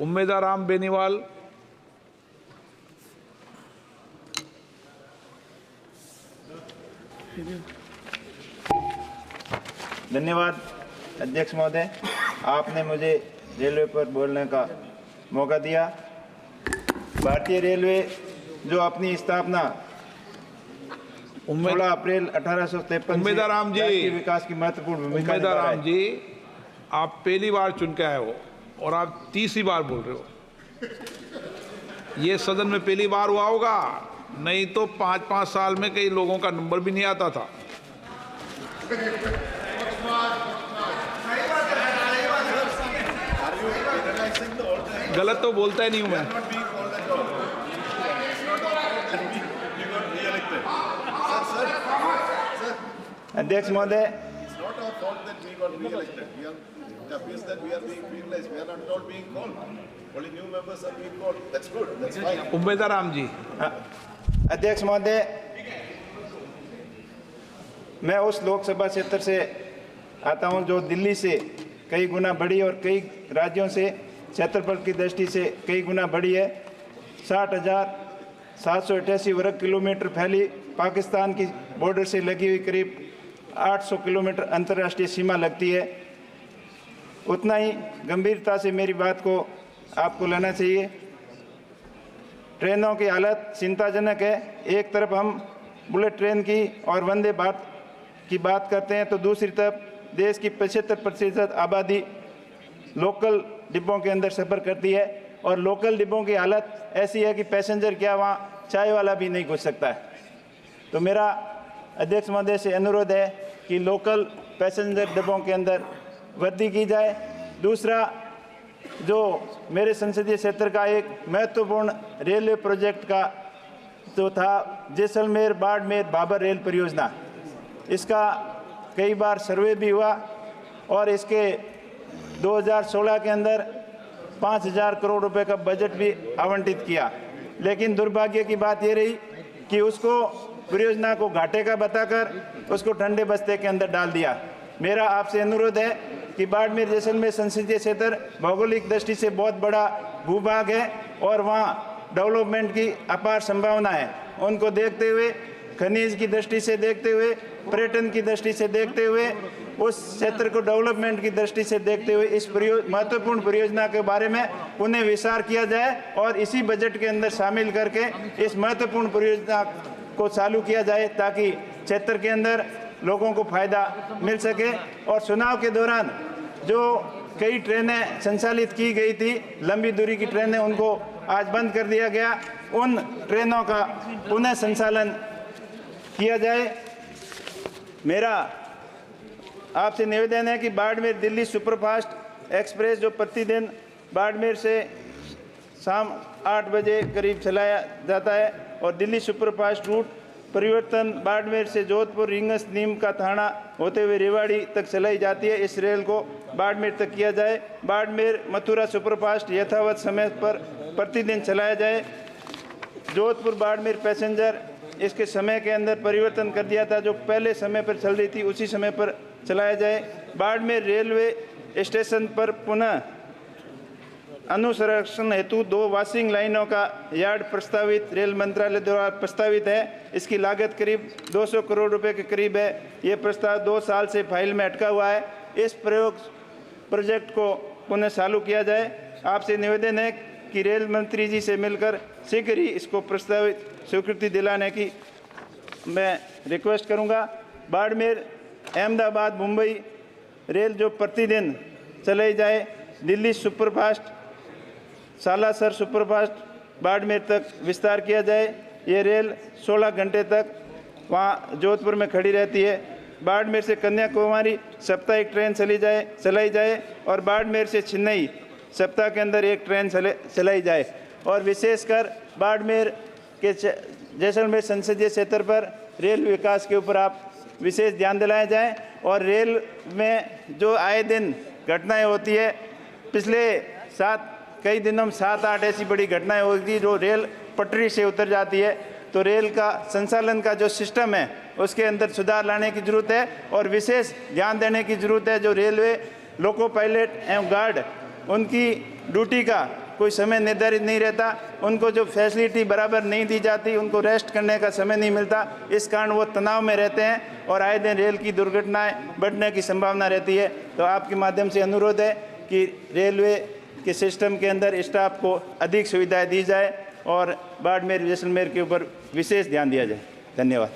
उम्मीदवार राम बेनीवाल। धन्यवाद अध्यक्ष महोदय, आपने मुझे रेलवे पर बोलने का मौका दिया। भारतीय रेलवे जो अपनी स्थापना 16 अप्रैल 1853 उम्मीदवार राम जी, राष्ट्रीय विकास की महत्वपूर्ण भूमिका उम्मीदवार निभा रहा राम है। जी, आप पहली बार चुन के आए हो और आप तीसरी बार बोल रहे हो। ये सदन में पहली बार हुआ होगा, नहीं तो 5-5 साल में कई लोगों का नंबर भी नहीं आता था। गलत तो बोलता ही नहीं हूं मैं। अध्यक्ष महोदय, उम्मीदवार राम जी। अध्यक्ष महोदय, मैं उस लोकसभा क्षेत्र से आता हूं जो दिल्ली से कई गुना बड़ी और कई राज्यों से क्षेत्रफल की दृष्टि से कई गुना बड़ी है। 60,788 वर्ग किलोमीटर फैली पाकिस्तान की बॉर्डर से लगी हुई करीब 800 किलोमीटर अंतर्राष्ट्रीय सीमा लगती है। उतना ही गंभीरता से मेरी बात को आपको लेना चाहिए। ट्रेनों की हालत चिंताजनक है। एक तरफ हम बुलेट ट्रेन की और वंदे भारत की बात करते हैं तो दूसरी तरफ देश की 75% आबादी लोकल डिब्बों के अंदर सफ़र करती है और लोकल डिब्बों की हालत ऐसी है कि पैसेंजर क्या वहाँ चाय वाला भी नहीं घुस सकता है। तो मेरा अध्यक्ष महोदय से अनुरोध है कि लोकल पैसेंजर डिब्बों के अंदर वृद्धि की जाए। दूसरा, जो मेरे संसदीय क्षेत्र का एक महत्वपूर्ण रेलवे प्रोजेक्ट का जो था जैसलमेर बाड़मेर बाबर रेल परियोजना, इसका कई बार सर्वे भी हुआ और इसके 2016 के अंदर 5,000 करोड़ रुपए का बजट भी आवंटित किया। लेकिन दुर्भाग्य की बात ये रही कि उसको परियोजना को घाटे का बताकर उसको ठंडे बस्ते के अंदर डाल दिया। मेरा आपसे अनुरोध है कि बाड़मेर जैसलमेर संसदीय क्षेत्र भौगोलिक दृष्टि से बहुत बड़ा भूभाग है और वहाँ डेवलपमेंट की अपार संभावना है। उनको देखते हुए, खनिज की दृष्टि से देखते हुए, पर्यटन की दृष्टि से देखते हुए, उस क्षेत्र को डेवलपमेंट की दृष्टि से देखते हुए इस महत्वपूर्ण परियोजना के बारे में पुनः विचार किया जाए और इसी बजट के अंदर शामिल करके इस महत्वपूर्ण परियोजना को चालू किया जाए ताकि क्षेत्र के अंदर लोगों को फायदा मिल सके। और चुनाव के दौरान जो कई ट्रेनें संचालित की गई थी, लंबी दूरी की ट्रेनें, उनको आज बंद कर दिया गया। उन ट्रेनों का पुनः संचालन किया जाए। मेरा आपसे निवेदन है कि बाड़मेर दिल्ली सुपरफास्ट एक्सप्रेस जो प्रतिदिन बाड़मेर से शाम 8 बजे करीब चलाया जाता है और दिल्ली सुपरफास्ट रूट परिवर्तन बाड़मेर से जोधपुर रिंगस नीम का थाना होते हुए रेवाड़ी तक चलाई जाती है, इस रेल को बाड़मेर तक किया जाए। बाड़मेर मथुरा सुपरफास्ट यथावत समय पर प्रतिदिन चलाया जाए। जोधपुर बाड़मेर पैसेंजर इसके समय के अंदर परिवर्तन कर दिया था, जो पहले समय पर चल रही थी उसी समय पर चलाया जाए। बाड़मेर रेलवे स्टेशन पर पुनः अनुसंरक्षण हेतु 2 वॉशिंग लाइनों का यार्ड प्रस्तावित रेल मंत्रालय द्वारा प्रस्तावित है। इसकी लागत करीब 200 करोड़ रुपए के करीब है। ये प्रस्ताव 2 साल से फाइल में अटका हुआ है। इस प्रोजेक्ट को पुनः चालू किया जाए। आपसे निवेदन है कि रेल मंत्री जी से मिलकर शीघ्र ही इसको प्रस्तावित स्वीकृति दिलाने की मैं रिक्वेस्ट करूंगा। बाड़मेर अहमदाबाद मुंबई रेल जो प्रतिदिन चलाई जाए, दिल्ली सुपरफास्ट सालासर सुपरफास्ट बाड़मेर तक विस्तार किया जाए। ये रेल 16 घंटे तक वहाँ जोधपुर में खड़ी रहती है। बाड़मेर से कन्याकुमारी साप्ताहिक ट्रेन चलाई जाए और बाड़मेर से चेन्नई सप्ताह के अंदर एक ट्रेन चलाई जाए। और विशेषकर बाड़मेर के जैसलमेर संसदीय क्षेत्र पर रेल विकास के ऊपर आप विशेष ध्यान दिलाया जाए। और रेल में जो आए दिन घटनाएं होती है, पिछले कई दिनों में 7-8 ऐसी बड़ी घटनाएं होती है जो रेल पटरी से उतर जाती है। तो रेल का संचालन का जो सिस्टम है उसके अंदर सुधार लाने की ज़रूरत है और विशेष ध्यान देने की ज़रूरत है। जो रेलवे लोको पायलट एवं गार्ड, उनकी ड्यूटी का कोई समय निर्धारित नहीं रहता, उनको जो फैसिलिटी बराबर नहीं दी जाती, उनको रेस्ट करने का समय नहीं मिलता, इस कारण वो तनाव में रहते हैं और आए दिन रेल की दुर्घटनाएं बढ़ने की संभावना रहती है। तो आपके माध्यम से अनुरोध है कि रेलवे के सिस्टम के अंदर स्टाफ को अधिक सुविधाएं दी जाए और बाड़मेर जैसलमेर के ऊपर विशेष ध्यान दिया जाए। धन्यवाद।